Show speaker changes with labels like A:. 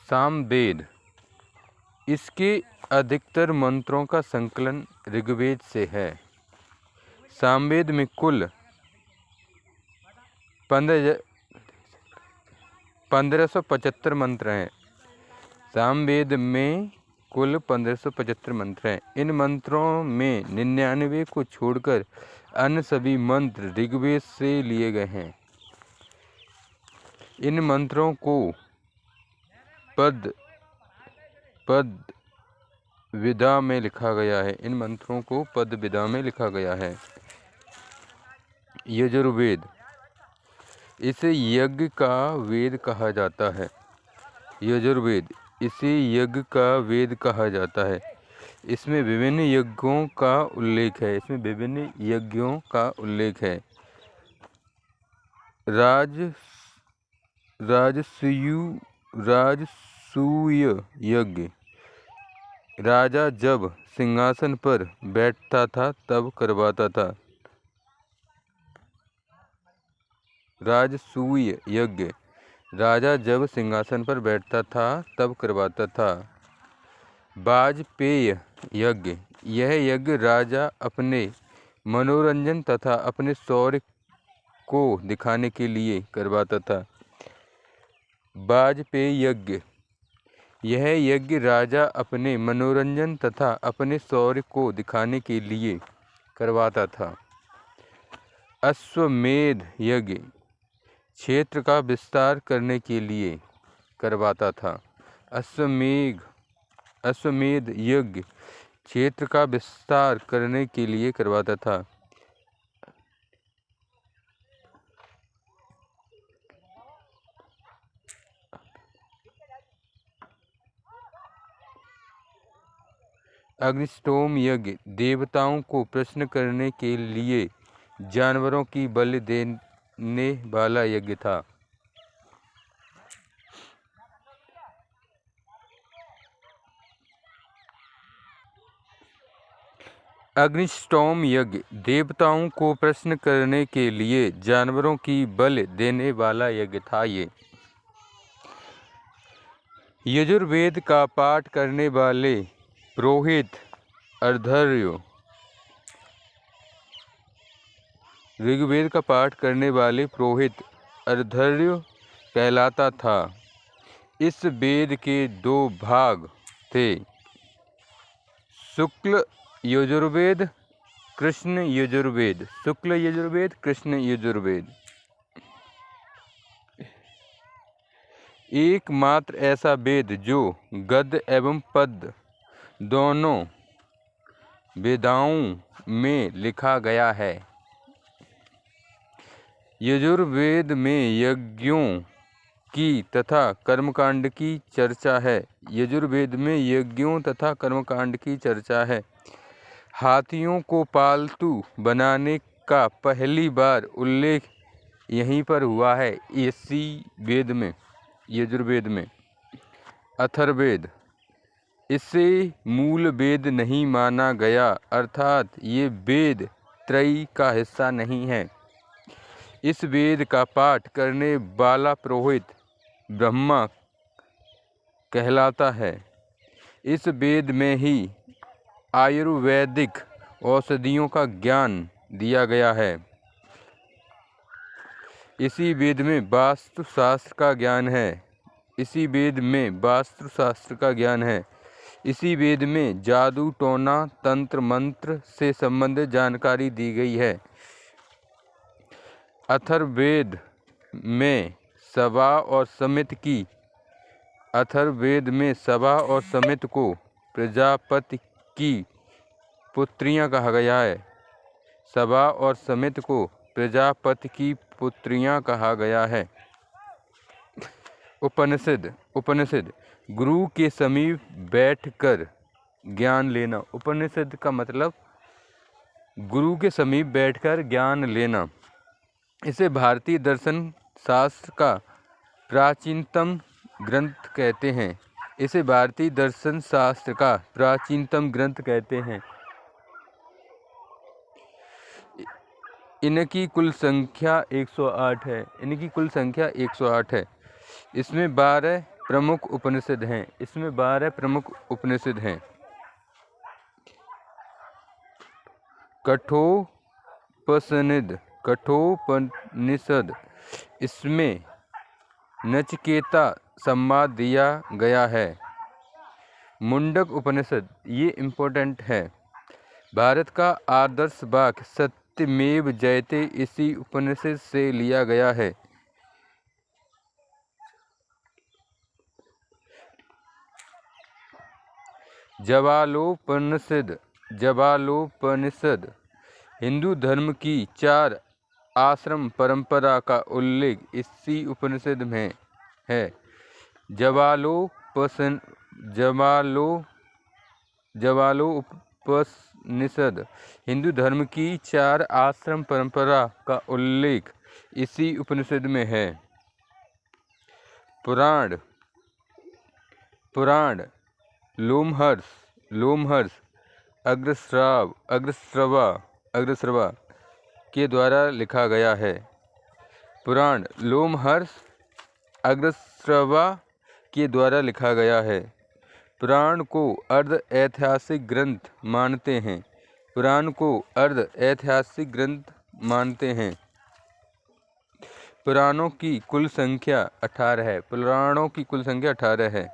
A: सामवेद, इसके अधिकतर मंत्रों का संकलन ऋग्वेद से है। सामवेद में कुल 1575 मंत्र हैं। सामवेद में कुल 1575 मंत्र हैं। इन मंत्रों में 99 को छोड़कर अन्य सभी मंत्र ऋग्वेद से लिए गए हैं। इन मंत्रों को पद विधा में लिखा गया है। इन मंत्रों को पद विधा में लिखा गया है। यजुर्वेद, इसे यज्ञ का वेद कहा जाता है। यजुर्वेद, इसे यज्ञ का वेद कहा जाता है। इसमें विभिन्न यज्ञों का उल्लेख है। राजसूय यज्ञ, राजा जब सिंहासन पर बैठता था तब करवाता था। राजसूय यज्ञ, राजा जब सिंहासन पर बैठता था तब करवाता था। वाजपेय यज्ञ, यह यज्ञ राजा अपने मनोरंजन तथा अपने शौर्य को दिखाने के लिए करवाता था। वाजपेय यज्ञ, यह यज्ञ राजा अपने मनोरंजन तथा अपने शौर्य को दिखाने के लिए करवाता था। अश्वमेध यज्ञ, क्षेत्र का विस्तार करने के लिए करवाता था। अश्वमेध यज्ञ क्षेत्र का विस्तार करने के लिए करवाता था। अग्निष्टोम यज्ञ देवताओं को प्रसन्न करने के लिए जानवरों की बलि देने वाला यज्ञ था। अग्निष्टोम यज्ञ देवताओं को प्रसन्न करने के लिए जानवरों की बलि देने वाला यज्ञ था। ये यजुर्वेद का पाठ करने वाले पुरोहित अर्धर्यो, ऋग्वेद का पाठ करने वाले पुरोहित अर्धर्यो कहलाता था। इस वेद के 2 भाग थे, शुक्ल यजुर्वेद, कृष्ण यजुर्वेद। शुक्ल यजुर्वेद, कृष्ण यजुर्वेद। एकमात्र ऐसा वेद जो गद्य एवं पद्य दोनों वेदाओं में लिखा गया है। यजुर्वेद में यज्ञों की तथा कर्मकांड की चर्चा है। यजुर्वेद में यज्ञों तथा कर्मकांड की चर्चा है। हाथियों को पालतू बनाने का पहली बार उल्लेख यहीं पर हुआ है, इसी वेद में, यजुर्वेद में। अथर्ववेद, इसे मूल वेद नहीं माना गया, अर्थात ये वेद त्रयी का हिस्सा नहीं है। इस वेद का पाठ करने वाला पुरोहित ब्रह्मा कहलाता है। इस वेद में ही आयुर्वेदिक औषधियों का ज्ञान दिया गया है। इसी वेद में वास्तुशास्त्र का ज्ञान है। इसी वेद में जादू टोना तंत्र मंत्र से संबंधित जानकारी दी गई है। अथर्ववेद में सभा और समिति को प्रजापति की पुत्रियां कहा गया है। सभा और समिति को प्रजापति की पुत्रियां कहा गया है। उपनिषद, गुरु के समीप बैठकर ज्ञान लेना। उपनिषद का मतलब गुरु के समीप बैठकर ज्ञान लेना। इसे भारतीय दर्शन शास्त्र का प्राचीनतम ग्रंथ कहते हैं। इनकी कुल संख्या 108 है। इसमें 12 प्रमुख उपनिषद हैं? इसमें 12 प्रमुख उपनिषद हैं। कठोपनिषद, इसमें नचिकेता संवाद दिया गया है। मुंडक उपनिषद, ये इम्पोर्टेंट है। भारत का आदर्श वाक्य सत्यमेव जयते इसी उपनिषद से लिया गया है। ज्वालोपनिषद हिंदू धर्म की 4 आश्रम परंपरा का उल्लेख इसी उपनिषद में है। ज्वालोपनिषद हिंदू धर्म की 4 आश्रम परंपरा का उल्लेख इसी उपनिषद में है। पुराण लोमहर्ष अग्रश्रवा के द्वारा लिखा गया है। पुराण लोमहर्ष अग्रश्रवा के द्वारा लिखा गया है। पुराण को अर्ध ऐतिहासिक ग्रंथ मानते हैं। पुराण को अर्ध ऐतिहासिक ग्रंथ मानते हैं। पुराणों की कुल संख्या 18 है। पुराणों की कुल संख्या 18 है।